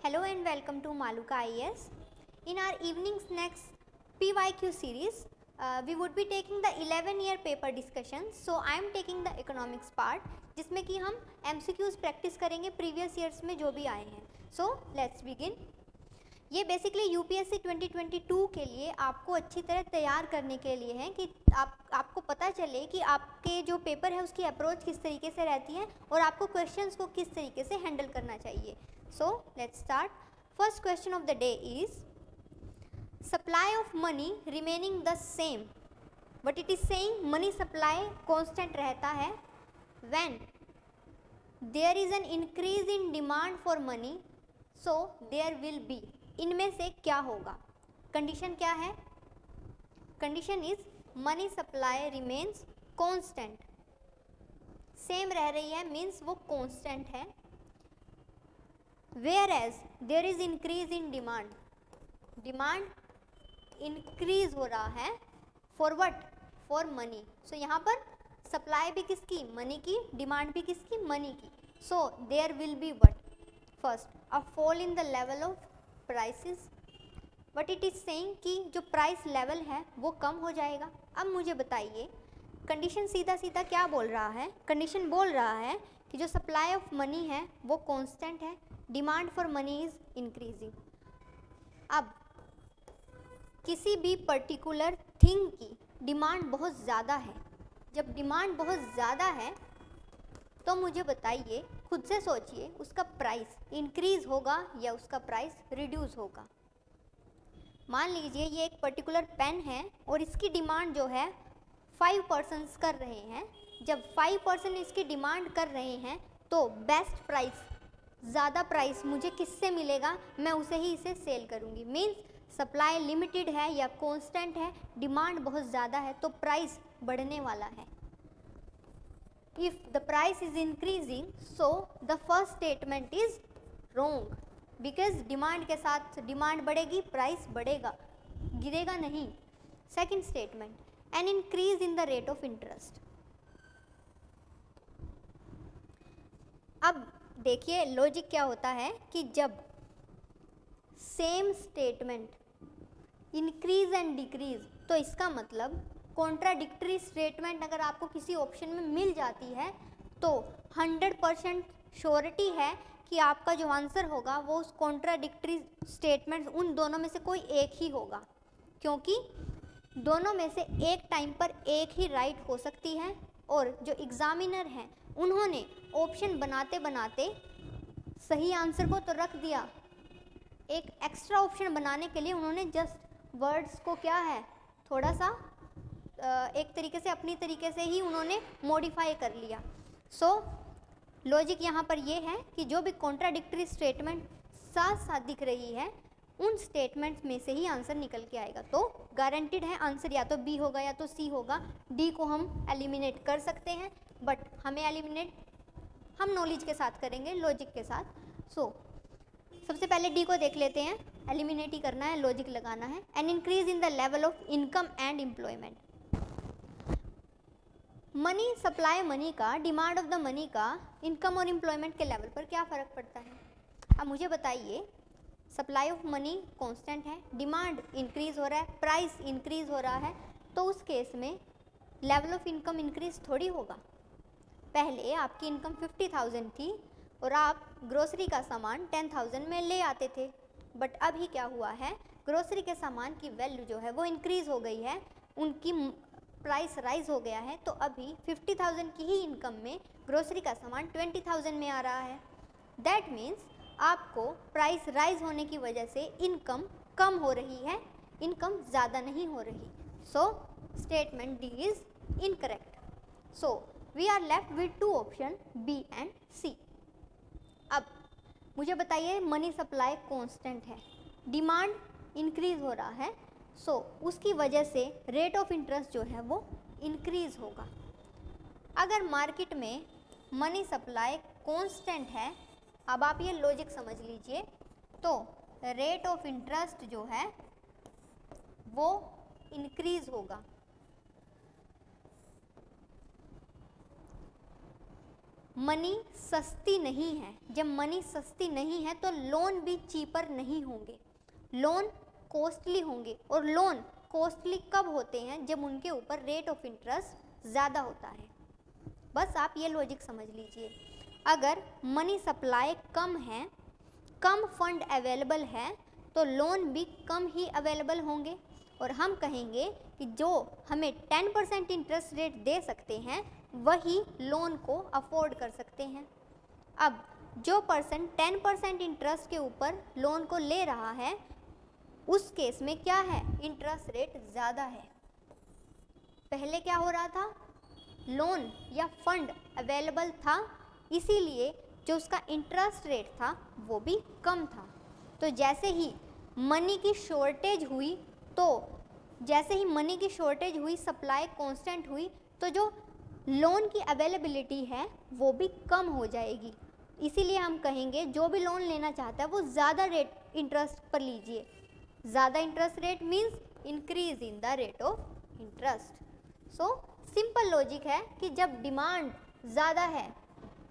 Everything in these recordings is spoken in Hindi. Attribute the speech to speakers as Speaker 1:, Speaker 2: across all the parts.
Speaker 1: Hello and welcome to Maluka IAS. In our evening snacks PYQ series, we would be taking the 11-year paper discussion. So I am taking the economics part, जिसमें कि हम MCQs प्रैक्टिस करेंगे प्रीवियस ईयर्स में जो भी आए हैं. So let's begin. ये बेसिकली यूपीएससी 2022 के लिए आपको अच्छी तरह तैयार करने के लिए है कि आपको पता चले कि आपके जो पेपर है उसकी अप्रोच किस तरीके से रहती है और आपको क्वेश्चंस को किस तरीके से हैंडल करना चाहिए. So let's start. First question of the day is supply of money remaining the same but it is saying money supply constant रहता है when there is an increase in demand for money so there will be. इनमें से क्या होगा? कंडीशन क्या है? Condition is money supply remains constant. Same रह रही है मीन्स वो कांस्टेंट है. Whereas there is increase in demand. Demand increase हो रहा है for what? For money. So यहाँ पर सप्लाई भी किसकी? मनी की. डिमांड भी किसकी? मनी की. So there will be what? First a fall in the level of prices. But it is saying कि जो प्राइस लेवल है वो कम हो जाएगा. अब मुझे बताइए कंडीशन सीधा सीधा क्या बोल रहा है? कंडीशन बोल रहा है कि जो सप्लाई ऑफ मनी है वो कांस्टेंट है, demand for money is increasing. अब किसी भी पर्टिकुलर थिंग की डिमांड बहुत ज़्यादा है. जब डिमांड बहुत ज़्यादा है तो मुझे बताइए, खुद से सोचिए, उसका प्राइस इंक्रीज होगा या उसका प्राइस रिड्यूस होगा? मान लीजिए ये एक पर्टिकुलर पेन है और इसकी डिमांड जो है 5 पर्सन्स कर रहे हैं. जब 5 पर्सन इसकी डिमांड कर रहे हैं तो बेस्ट प्राइस, ज़्यादा प्राइस मुझे किससे मिलेगा? मैं उसे ही इसे सेल करूँगी. मीन्स सप्लाई लिमिटेड है या कांस्टेंट है, डिमांड बहुत ज़्यादा है तो प्राइस बढ़ने वाला है. If the price is increasing, so the first statement is wrong because demand के साथ डिमांड बढ़ेगी, प्राइस बढ़ेगा, गिरेगा नहीं. Second statement, an increase in the rate of interest. अब देखिए लॉजिक क्या होता है कि जब same statement increase and decrease तो इसका मतलब कॉन्ट्राडिक्टरी स्टेटमेंट अगर आपको किसी ऑप्शन में मिल जाती है तो 100% श्योरिटी है कि आपका जो आंसर होगा वो उस कॉन्ट्राडिक्टरी स्टेटमेंट उन दोनों में से कोई एक ही होगा, क्योंकि दोनों में से एक टाइम पर एक ही राइट हो सकती है. और जो एग्जामिनर हैं उन्होंने ऑप्शन बनाते बनाते सही आंसर को तो रख दिया, एक एक्स्ट्रा ऑप्शन बनाने के लिए उन्होंने जस्ट वर्ड्स को क्या है थोड़ा सा एक तरीके से अपनी तरीके से ही उन्होंने मॉडिफाई कर लिया. सो लॉजिक यहाँ पर ये है कि जो भी कॉन्ट्राडिक्टरी स्टेटमेंट साथ साथ दिख रही है उन स्टेटमेंट्स में से ही आंसर निकल के आएगा. तो गारंटिड है आंसर या तो बी होगा या तो सी होगा. डी को हम एलिमिनेट कर सकते हैं बट हमें एलिमिनेट हम नॉलेज के साथ करेंगे, लॉजिक के साथ. सो सबसे पहले डी को देख लेते हैं. एलिमिनेट ही करना है, लॉजिक लगाना है. N increase in the level of income and employment. Money supply money का, डिमांड ऑफ द मनी का इनकम और एम्प्लॉयमेंट के लेवल पर क्या फ़र्क पड़ता है? अब मुझे बताइए, सप्लाई ऑफ मनी कांस्टेंट है, डिमांड इंक्रीज हो रहा है, प्राइस इंक्रीज हो रहा है, तो उस केस में लेवल ऑफ इनकम इंक्रीज थोड़ी होगा. पहले आपकी इनकम 50,000 थी और आप ग्रोसरी का सामान 10,000 में ले आते थे. बट अभी क्या हुआ है, ग्रोसरी के सामान की वैल्यू जो है वो इंक्रीज़ हो गई है, उनकी प्राइस राइज हो गया है. तो अभी 50,000 की ही इनकम में ग्रोसरी का सामान 20,000 में आ रहा है. दैट मीन्स आपको प्राइस राइज होने की वजह से इनकम कम हो रही है, इनकम ज़्यादा नहीं हो रही. So statement D is incorrect. So we are left with 2 option B and C. अब मुझे बताइए मनी सप्लाई कांस्टेंट है, डिमांड इंक्रीज हो रहा है, सो उसकी वजह से रेट ऑफ इंटरेस्ट जो है वो इंक्रीज होगा. अगर मार्केट में मनी सप्लाई कांस्टेंट है, अब आप ये लॉजिक समझ लीजिए, तो रेट ऑफ इंटरेस्ट जो है वो इंक्रीज होगा. मनी सस्ती नहीं है, जब मनी सस्ती नहीं है तो लोन भी चीपर नहीं होंगे, लोन कॉस्टली होंगे। और लोन कॉस्टली कब होते हैं? जब उनके ऊपर रेट ऑफ इंटरेस्ट ज़्यादा होता है। बस आप ये लॉजिक समझ लीजिए। अगर मनी सप्लाई कम है, कम फंड अवेलेबल है, तो लोन भी कम ही अवेलेबल होंगे। और हम कहेंगे कि जो हमें 10% इंटरेस्ट रेट दे सकते हैं वही लोन को अफोर्ड कर सकते हैं। अब जो पर्सन 10% इंटरेस्ट के ऊपर लोन को ले रहा है, उस केस में क्या है? इंटरेस्ट रेट ज़्यादा है। पहले क्या हो रहा था? लोन या फंड अवेलेबल था, इसीलिए जो उसका इंटरेस्ट रेट था वो भी कम था। तो जैसे ही मनी की शॉर्टेज हुई, सप्लाई कांस्टेंट हुई, तो जो लोन की अवेलेबिलिटी है वो भी कम हो जाएगी। इसीलिए हम कहेंगे जो भी लोन लेना चाहता है वो ज़्यादा रेट इंटरेस्ट पर लीजिए। ज़्यादा interest rate means increase in the rate of interest. So simple logic है कि जब डिमांड ज़्यादा है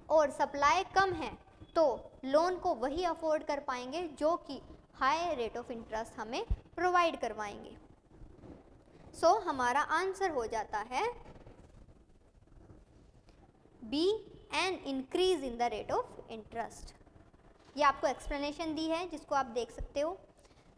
Speaker 1: और सप्लाई कम है तो लोन को वही अफोर्ड कर पाएंगे जो कि हाई रेट ऑफ इंटरेस्ट हमें प्रोवाइड करवाएंगे। सो हमारा आंसर हो जाता है B, an increase in the rate of interest. ये आपको एक्सप्लेनेशन दी है जिसको आप देख सकते हो।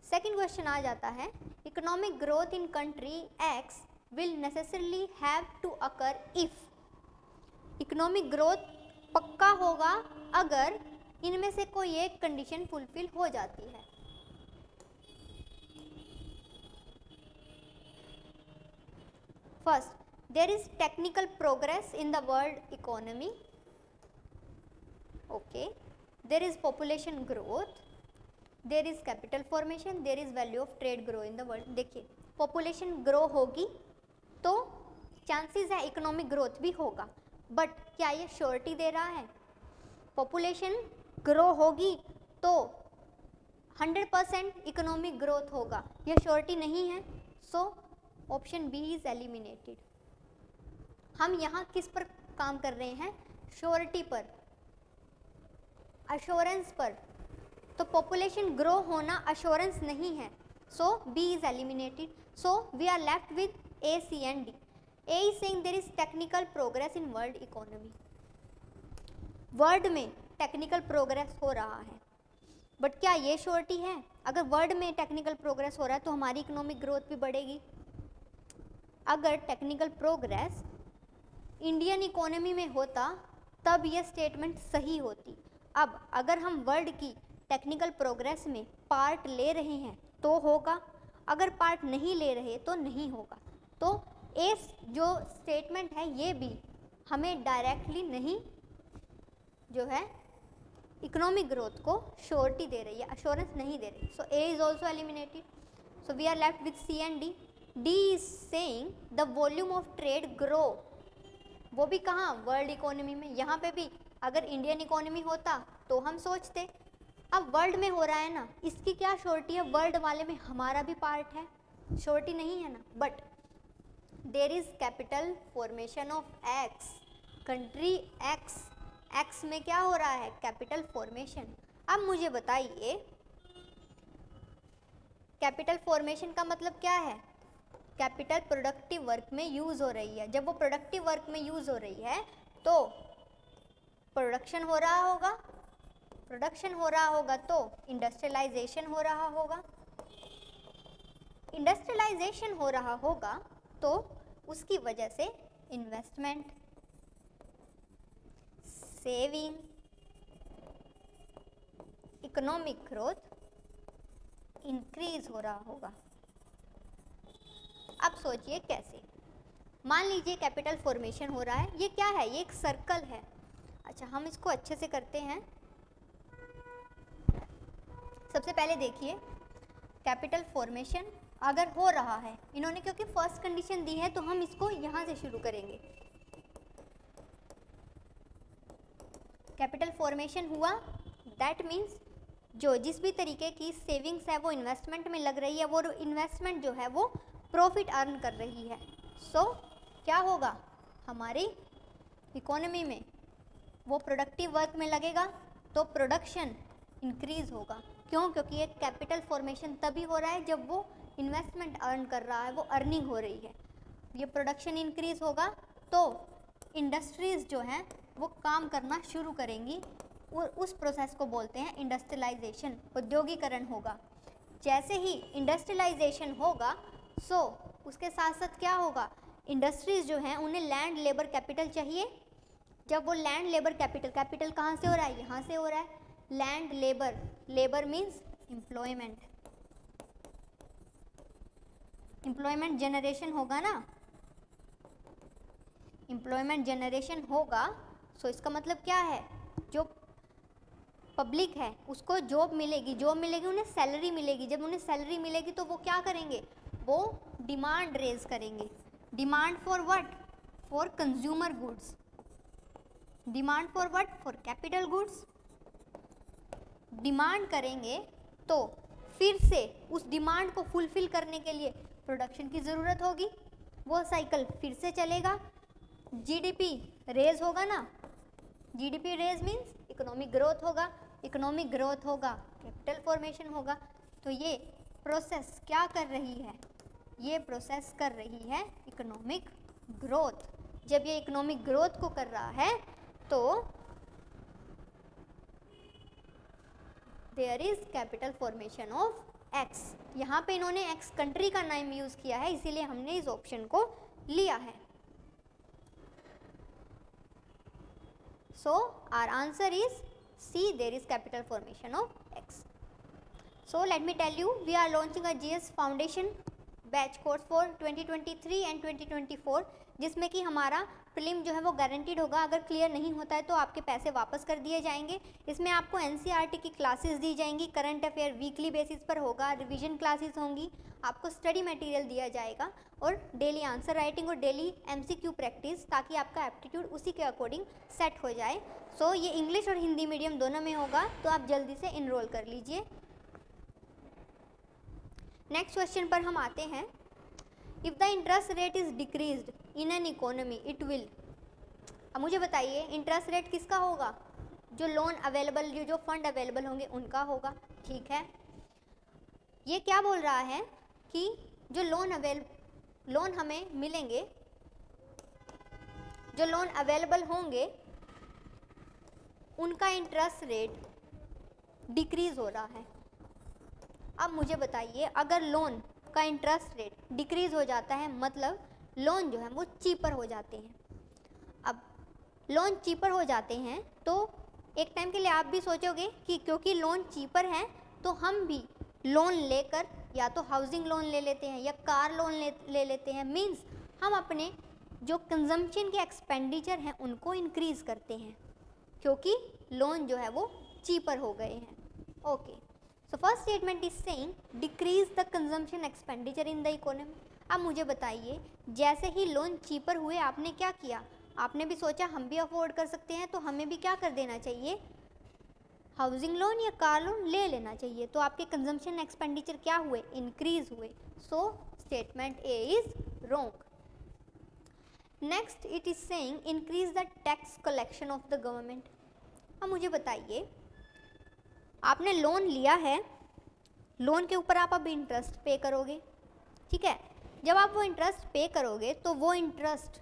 Speaker 1: सेकेंड क्वेश्चन आ जाता है, economic growth in country X will necessarily have to occur if. Economic growth पक्का होगा अगर इनमें से कोई एक कंडीशन फुलफिल हो जाती है। First, there is technical progress in the world economy. Okay, there is population growth, there is capital formation, there is value of trade grow in the world. देखिए, पॉपुलेशन ग्रो होगी तो चांसेस है इकोनॉमिक ग्रोथ भी होगा, बट क्या ये श्योरिटी दे रहा है? पॉपुलेशन ग्रो होगी तो 100% इकोनॉमिक ग्रोथ होगा, यह श्योरिटी नहीं है। So option B is eliminated. हम यहाँ किस पर काम कर रहे हैं? श्योरिटी पर, अश्योरेंस पर। तो पॉपुलेशन ग्रो होना अश्योरेंस नहीं है, so B is eliminated. So we are left with A, C and D. A is saying there is technical progress in world economy. World में टेक्निकल प्रोग्रेस हो रहा है, बट क्या ये श्योरिटी है? अगर वर्ल्ड में टेक्निकल प्रोग्रेस हो रहा है तो हमारी इकोनॉमिक ग्रोथ भी बढ़ेगी। अगर टेक्निकल प्रोग्रेस इंडियन इकोनॉमी में होता तब ये स्टेटमेंट सही होती। अब अगर हम वर्ल्ड की टेक्निकल प्रोग्रेस में पार्ट ले रहे हैं तो होगा, अगर पार्ट नहीं ले रहे तो नहीं होगा। तो इस जो स्टेटमेंट है ये भी हमें डायरेक्टली नहीं जो है इकोनॉमिक ग्रोथ को श्योरिटी दे रही है, अश्योरेंस नहीं दे रही। So A is also eliminated. So we are left with C and D. D is saying the volume of trade grow, वो भी कहाँ? वर्ल्ड इकोनॉमी में। यहाँ पे भी अगर इंडियन इकोनॉमी होता तो हम सोचते, अब वर्ल्ड में हो रहा है ना, इसकी क्या श्योरिटी है? वर्ल्ड वाले में हमारा भी पार्ट है, श्योरिटी नहीं है ना। But there is capital formation of X, country X, X में क्या हो रहा है? Capital formation. अब मुझे बताइए कैपिटल फॉर्मेशन का मतलब क्या है? कैपिटल प्रोडक्टिव वर्क में यूज़ हो रही है। जब वो प्रोडक्टिव वर्क में यूज़ हो रही है तो प्रोडक्शन हो रहा होगा, प्रोडक्शन हो रहा होगा तो इंडस्ट्रियलाइजेशन हो रहा होगा, इंडस्ट्रियलाइजेशन हो रहा होगा तो उसकी वजह से investment, saving, economic growth increase हो रहा होगा। अब सोचिए कैसे। मान लीजिए कैपिटल फॉर्मेशन हो रहा है, ये क्या है? ये एक सर्कल है। अच्छा, हम इसको अच्छे से करते हैं। सबसे पहले देखिए कैपिटल फॉर्मेशन अगर हो रहा है, इन्होंने क्योंकि फर्स्ट कंडीशन दी है तो हम इसको यहाँ से शुरू करेंगे। कैपिटल फॉर्मेशन हुआ, दैट मीन्स जो जिस भी तरीके की सेविंग्स है वो इन्वेस्टमेंट में लग रही है, वो इन्वेस्टमेंट जो है वो प्रॉफिट अर्न कर रही है। सो क्या होगा? हमारी इकोनॉमी में वो प्रोडक्टिव वर्क में लगेगा तो प्रोडक्शन इंक्रीज होगा। क्यों? क्योंकि एक कैपिटल फॉर्मेशन तभी हो रहा है जब वो इन्वेस्टमेंट अर्न कर रहा है, वो अर्निंग हो रही है। ये प्रोडक्शन इंक्रीज होगा तो इंडस्ट्रीज़ जो हैं वो काम करना शुरू करेंगी और उस प्रोसेस को बोलते हैं इंडस्ट्रियलाइजेशन, औद्योगिकरण होगा। जैसे ही इंडस्ट्रियलाइजेशन होगा सो उसके साथ साथ क्या होगा, इंडस्ट्रीज़ जो हैं उन्हें लैंड लेबर कैपिटल चाहिए। जब वो लैंड लेबर कैपिटल, कैपिटल कहाँ से हो रहा है, यहाँ से हो रहा है। Land labour, labour means employment, employment generation होगा ना, एम्प्लॉयमेंट जनरेशन होगा। सो इसका मतलब क्या है, जो पब्लिक है उसको जॉब मिलेगी, जॉब मिलेगी, उन्हें सैलरी मिलेगी। जब उन्हें सैलरी मिलेगी तो वो क्या करेंगे, वो डिमांड रेज करेंगे। Demand for what, for consumer goods. Demand for what, for capital goods. Demand करेंगे तो फिर से उस डिमांड को फुलफिल करने के लिए प्रोडक्शन की ज़रूरत होगी। वो साइकिल फिर से चलेगा, जीडीपी रेज होगा ना। GDP raise means economic growth होगा, इकोनॉमिक ग्रोथ होगा कैपिटल फॉर्मेशन होगा। तो ये प्रोसेस क्या कर रही है, ये प्रोसेस कर रही है इकोनॉमिक ग्रोथ। जब ये इकोनॉमिक ग्रोथ को कर रहा है तो there is capital formation of X. यहाँ पे इन्होंने एक्स कंट्री का नाम यूज़ किया है, इसीलिए हमने इस ऑप्शन को लिया है। So our answer is C, there is capital formation of X. So let me tell you, we are launching a GS Foundation batch course for 2023 and 2024, जिसमें कि हमारा प्रीलिम जो है वो गारंटीड होगा। अगर क्लियर नहीं होता है तो आपके पैसे वापस कर दिए जाएंगे। इसमें आपको एनसीईआरटी की क्लासेस दी जाएंगी, करंट अफेयर वीकली बेसिस पर होगा, रिवीजन क्लासेस होंगी, आपको स्टडी मटेरियल दिया जाएगा और डेली आंसर राइटिंग और डेली एमसीक्यू प्रैक्टिस, ताकि आपका एप्टीट्यूड उसी के अकॉर्डिंग सेट हो जाए। सो ये इंग्लिश और हिंदी मीडियम दोनों में होगा, तो आप जल्दी से इनरोल कर लीजिए। नेक्स्ट क्वेश्चन पर हम आते हैं। If the interest rate is decreased in an economy it will. अब मुझे बताइए इंटरेस्ट रेट किसका होगा, जो लोन अवेलेबल, जो फंड अवेलेबल होंगे उनका होगा। ठीक है, ये क्या बोल रहा है कि जो लोन हमें मिलेंगे, जो लोन अवेलेबल होंगे उनका इंटरेस्ट रेट डिक्रीज हो रहा है। अब मुझे बताइए अगर लोन का इंटरेस्ट रेट डिक्रीज हो जाता है मतलब लोन जो है वो चीपर हो जाते हैं। अब लोन चीपर हो जाते हैं तो एक टाइम के लिए आप भी सोचोगे कि क्योंकि लोन चीपर है तो हम भी लोन लेकर या तो हाउसिंग लोन ले लेते हैं या कार लोन ले लेते हैं। मीन्स हम अपने जो कंजम्पशन के एक्सपेंडिचर हैं उनको इंक्रीज़ करते हैं क्योंकि लोन जो है वो चीपर हो गए हैं। Okay, so first statement is saying decrease the consumption expenditure in the economy. अब मुझे बताइए जैसे ही लोन चीपर हुए आपने क्या किया, आपने भी सोचा हम भी अफोर्ड कर सकते हैं तो हमें भी क्या कर देना चाहिए, हाउसिंग लोन या कार लोन ले लेना चाहिए। तो आपके कंजम्पशन एक्सपेंडिचर क्या हुए, इंक्रीज हुए। So statement A is wrong. Next it is saying increase the tax collection of the government. अब मुझे बताइए आपने लोन लिया है, लोन के ऊपर आप अब इंटरेस्ट पे करोगे। ठीक है, जब आप वो इंटरेस्ट पे करोगे तो वो इंटरेस्ट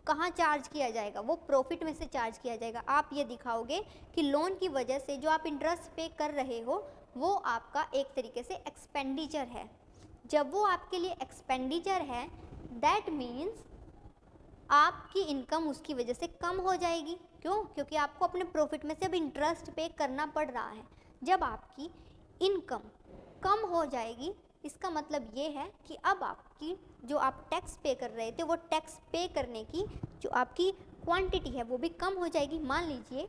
Speaker 1: कहाँ चार्ज किया जाएगा, वो प्रॉफिट में से चार्ज किया जाएगा। आप ये दिखाओगे कि लोन की वजह से जो आप इंटरेस्ट पे कर रहे हो वो आपका एक तरीके से एक्सपेंडिचर है। जब वो आपके लिए एक्सपेंडिचर है दैट मीन्स आपकी इनकम उसकी वजह से कम हो जाएगी। क्यों? क्योंकि आपको अपने प्रॉफिट में से अब इंटरेस्ट पे करना पड़ रहा है। जब आपकी इनकम कम हो जाएगी इसका मतलब ये है कि अब आपकी जो आप टैक्स पे कर रहे थे वो टैक्स पे करने की जो आपकी क्वांटिटी है वो भी कम हो जाएगी। मान लीजिए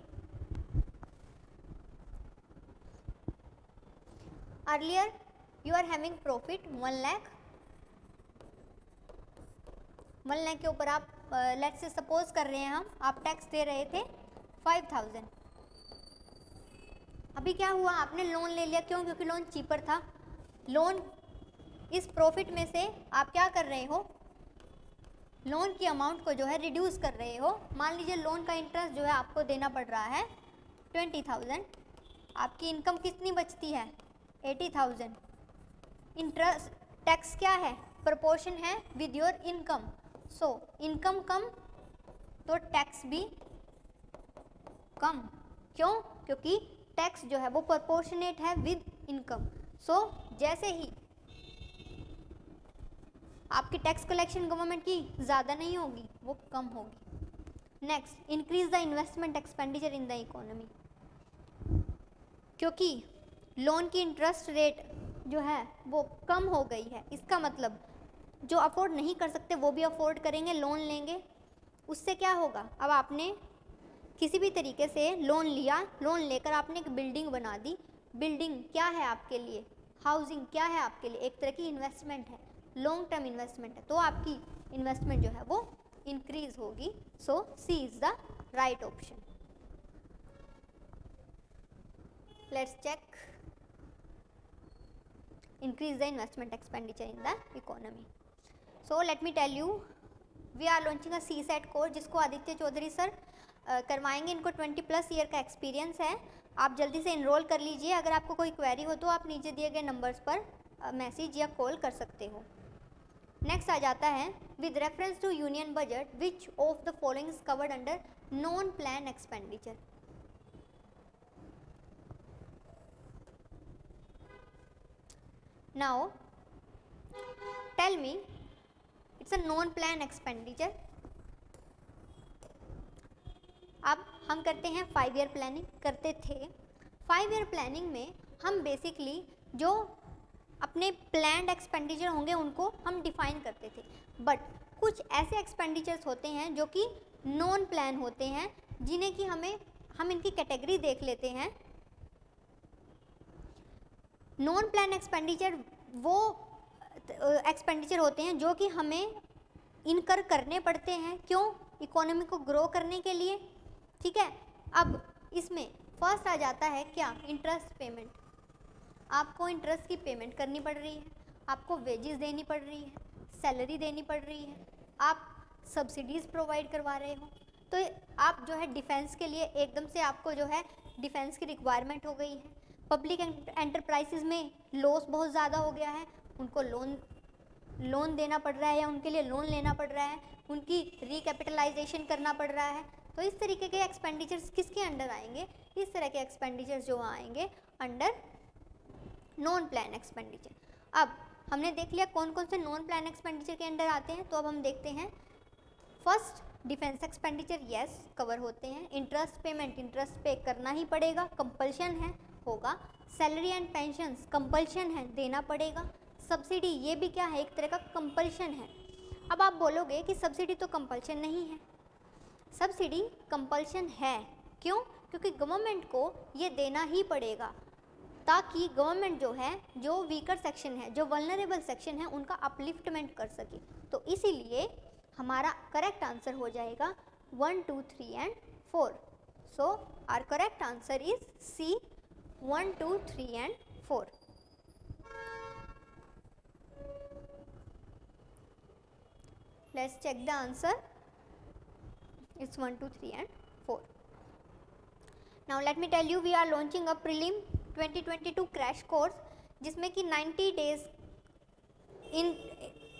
Speaker 1: earlier you are having profit 1 lakh, 1 lakh के ऊपर आप लेट्स से सपोज कर रहे हैं हम, आप टैक्स दे रहे थे 5000। अभी क्या हुआ, आपने लोन ले लिया। क्यों? क्योंकि लोन चीपर था। लोन इस प्रॉफिट में से आप क्या कर रहे हो, लोन की अमाउंट को जो है रिड्यूस कर रहे हो। मान लीजिए लोन का इंटरेस्ट जो है आपको देना पड़ रहा है 20,000, आपकी इनकम कितनी बचती है 80,000। इंटरेस्ट टैक्स क्या है, प्रोपोर्शन है with your income. So income कम तो टैक्स भी कम। क्यों? क्योंकि टैक्स जो है वो प्रोपोर्शनेट है विद इनकम। सो जैसे ही आपकी टैक्स कलेक्शन गवर्नमेंट की ज़्यादा नहीं होगी, वो कम होगी। Next, increase the investment expenditure in the economy. क्योंकि लोन की इंटरेस्ट रेट जो है वो कम हो गई है, इसका मतलब जो अफोर्ड नहीं कर सकते वो भी अफोर्ड करेंगे, लोन लेंगे। उससे क्या होगा, अब आपने किसी भी तरीके से लोन लिया, लोन लेकर आपने एक बिल्डिंग बना दी। बिल्डिंग क्या है आपके लिए, हाउसिंग क्या है आपके लिए, एक तरह की इन्वेस्टमेंट है, लॉन्ग टर्म इन्वेस्टमेंट है। तो आपकी इन्वेस्टमेंट जो है वो इंक्रीज होगी। So C is the right option. Let's check, increase the investment expenditure in the economy. So let me tell you, we are launching a CSET course जिसको आदित्य चौधरी सर करवाएंगे। इनको 20+ ईयर का एक्सपीरियंस है। आप जल्दी से इनरोल कर लीजिए। अगर आपको कोई क्वेरी हो तो आप नीचे दिए गए नंबर्स पर मैसेज या कॉल कर सकते हो। नेक्स्ट आ जाता है, with reference to union budget which of the following is covered under non plan expenditure. Now tell me, it's a non-plan expenditure. अब हम करते हैं 5 ईयर प्लानिंग, करते थे 5 ईयर प्लानिंग में हम बेसिकली जो अपने प्लान्ड एक्सपेंडिचर होंगे उनको हम डिफाइन करते थे। बट कुछ ऐसे एक्सपेंडिचर्स होते हैं जो कि नॉन प्लान होते हैं, जिन्हें कि हम इनकी कैटेगरी देख लेते हैं। नॉन प्लान एक्सपेंडिचर वो एक्सपेंडिचर होते हैं जो कि हमें इनकर करने पड़ते हैं। क्यों? इकोनॉमी को ग्रो करने के लिए। ठीक है, अब इसमें फर्स्ट आ जाता है क्या, इंटरेस्ट पेमेंट। आपको इंटरेस्ट की पेमेंट करनी पड़ रही है, आपको वेजेस देनी पड़ रही है, सैलरी देनी पड़ रही है, आप सब्सिडीज़ प्रोवाइड करवा रहे हो। तो आप जो है डिफेंस के लिए एकदम से आपको जो है डिफेंस की रिक्वायरमेंट हो गई है। पब्लिक एंटरप्राइजेज में लॉस बहुत ज़्यादा हो गया है, उनको लोन देना पड़ रहा है या उनके लिए लोन लेना पड़ रहा है, उनकी रिकैपिटलाइजेशन करना पड़ रहा है। तो इस तरीके के एक्सपेंडिचर्स किसके अंडर आएंगे, इस तरह के एक्सपेंडिचर्स जो आएंगे अंडर नॉन प्लान एक्सपेंडिचर। अब हमने देख लिया कौन कौन से नॉन प्लान एक्सपेंडिचर के अंडर आते हैं। तो अब हम देखते हैं, first defence expenditure yes cover होते हैं। इंटरेस्ट पेमेंट, इंटरेस्ट पे करना ही पड़ेगा, कंपल्शन है, होगा। सैलरी एंड पेंशन्स कंपल्शन है, देना पड़ेगा। सब्सिडी ये भी क्या है, एक तरह का कंपल्शन है। अब आप बोलोगे कि सब्सिडी तो कंपल्शन नहीं है। सब्सिडी कंपल्शन है, क्यों? क्योंकि गवर्नमेंट को ये देना ही पड़ेगा, ताकि गवर्नमेंट जो है, जो वीकर सेक्शन है, जो वल्नरेबल सेक्शन है, उनका अपलिफ्टमेंट कर सके। तो इसीलिए हमारा करेक्ट आंसर हो जाएगा 1, 2, 3 and 4। So our correct answer is C, 1, 2, 3 and 4। Let's check the answer. It's 1, 2, 3 and 4. Now let me tell you, we are launching a prelim 2022 crash course जिसमें कि 90 days in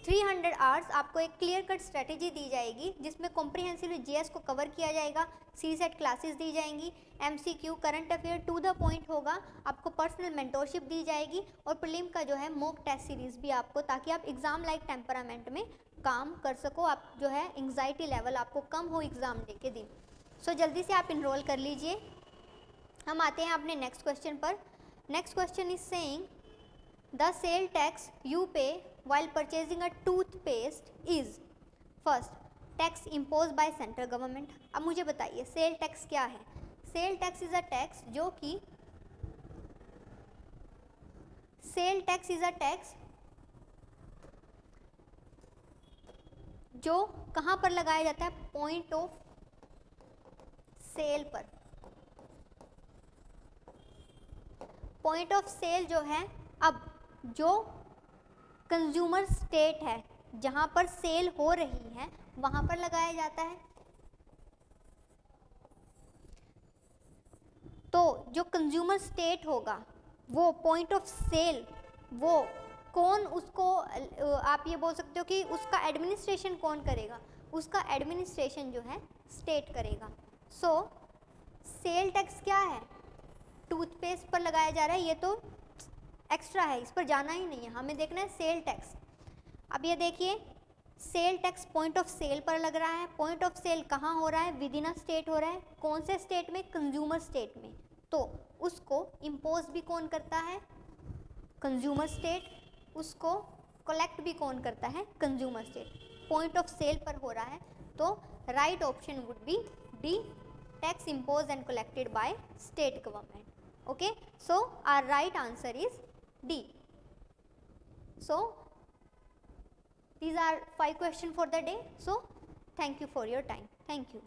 Speaker 1: 300 आवर्स आपको एक क्लियर कट स्ट्रेटेजी दी जाएगी, जिसमें कॉम्प्रिहेंसिवली जीएस को कवर किया जाएगा, सीसेट क्लासेस दी जाएंगी, MCQ current affair to the point होगा, आपको पर्सनल मेंटोरशिप दी जाएगी और प्रीलिम का जो है मॉक टेस्ट सीरीज भी आपको, ताकि आप एग्जाम लाइक टेम्परामेंट में काम कर सको, आप जो है एंग्जाइटी लेवल आपको कम हो एग्ज़ाम डे के दिन। सो जल्दी से आप इनरोल कर लीजिए। हम आते हैं अपने नेक्स्ट क्वेश्चन पर। Next question is saying the sale tax you पे while purchasing a toothpaste is first tax imposed by central government। अब मुझे बताइए सेल टैक्स क्या है। Sale tax is a tax जो कि sale tax is a tax जो कहाँ पर लगाया जाता है, पॉइंट ऑफ सेल पर। पॉइंट ऑफ सेल जो है, अब जो कंज्यूमर स्टेट है जहाँ पर सेल हो रही है वहाँ पर लगाया जाता है। तो जो कंज्यूमर स्टेट होगा वो पॉइंट ऑफ सेल, वो कौन उसको आप ये बोल सकते हो कि उसका एडमिनिस्ट्रेशन कौन करेगा, उसका एडमिनिस्ट्रेशन जो है स्टेट करेगा। सो सेल टैक्स क्या है, टूथपेस्ट पर लगाया जा रहा है, ये तो एक्स्ट्रा है, इस पर जाना ही नहीं है, हमें देखना है सेल टैक्स। अब ये देखिए sale tax point of sale पर लग रहा है, पॉइंट ऑफ सेल कहाँ हो रहा है, विद इन अ स्टेट हो रहा है, कौन से स्टेट में, कंज्यूमर स्टेट में, तो उसको इम्पोज भी कौन करता है, कंज्यूमर स्टेट, उसको कलेक्ट भी कौन करता है, consumer state. Point of sale पर हो रहा है, तो right option would be D, tax impose and collected by state government. Okay, so our right answer is D. So these are 5 questions for the day. So thank you for your time. Thank you.